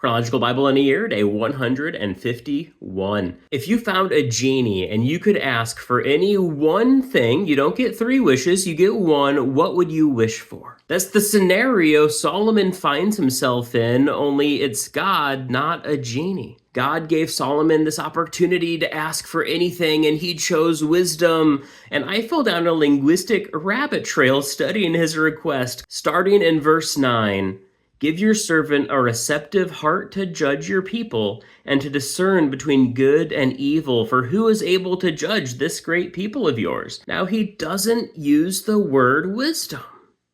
Chronological Bible in a Year, day 151. If you found a genie and you could ask for any one thing, you don't get three wishes, you get one, what would you wish for? That's the scenario Solomon finds himself in, only it's God, not a genie. God gave Solomon this opportunity to ask for anything, and he chose wisdom. And I fell down a linguistic rabbit trail studying his request, starting in verse 9. Give your servant a receptive heart to judge your people and to discern between good and evil, for who is able to judge this great people of yours? Now, he doesn't use the word wisdom.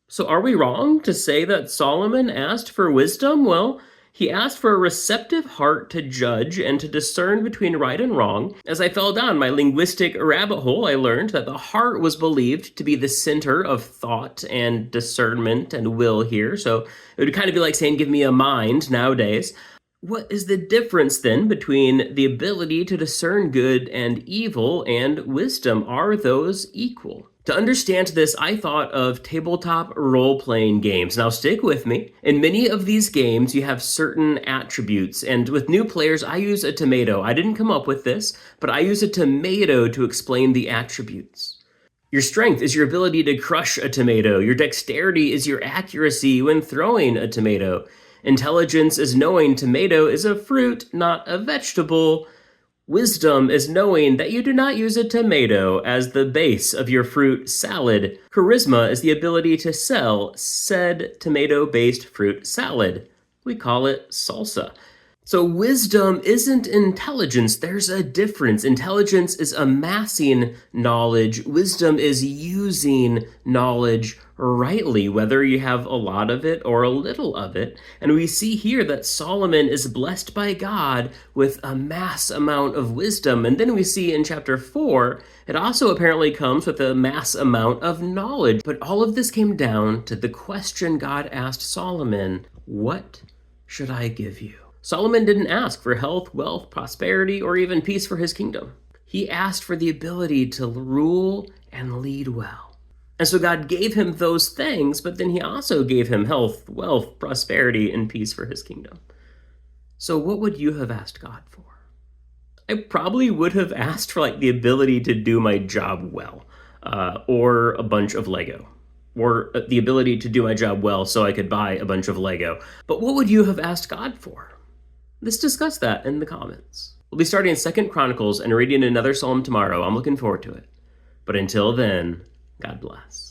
So are we wrong to say that Solomon asked for wisdom? Well, he asked for a receptive heart to judge and to discern between right and wrong. As I fell down my linguistic rabbit hole, I learned that the heart was believed to be the center of thought and discernment and will here. So it would kind of be like saying, give me a mind nowadays. What is the difference then between the ability to discern good and evil and wisdom? Are those equal? To understand this, I thought of tabletop role-playing games. Now stick with me. In many of these games, you have certain attributes, and with new players, I use a tomato. I didn't come up with this, but I use a tomato to explain the attributes. Your strength is your ability to crush a tomato. Your dexterity is your accuracy when throwing a tomato. Intelligence is knowing tomato is a fruit, not a vegetable. Wisdom is knowing that you do not use a tomato as the base of your fruit salad. Charisma is the ability to sell said tomato-based fruit salad. We call it salsa. So wisdom isn't intelligence. There's a difference. Intelligence is amassing knowledge. Wisdom is using knowledge rightly, whether you have a lot of it or a little of it. And we see here that Solomon is blessed by God with a mass amount of wisdom. And then we see in chapter 4, it also apparently comes with a mass amount of knowledge. But all of this came down to the question God asked Solomon, what should I give you? Solomon didn't ask for health, wealth, prosperity, or even peace for his kingdom. He asked for the ability to rule and lead well. And so God gave him those things, but then he also gave him health, wealth, prosperity, and peace for his kingdom. So what would you have asked God for? I probably would have asked for the ability to do my job well, or a bunch of Lego. Or the ability to do my job well so I could buy a bunch of Lego. But what would you have asked God for? Let's discuss that in the comments. We'll be starting in 2 Chronicles and reading another psalm tomorrow. I'm looking forward to it. But until then, God bless.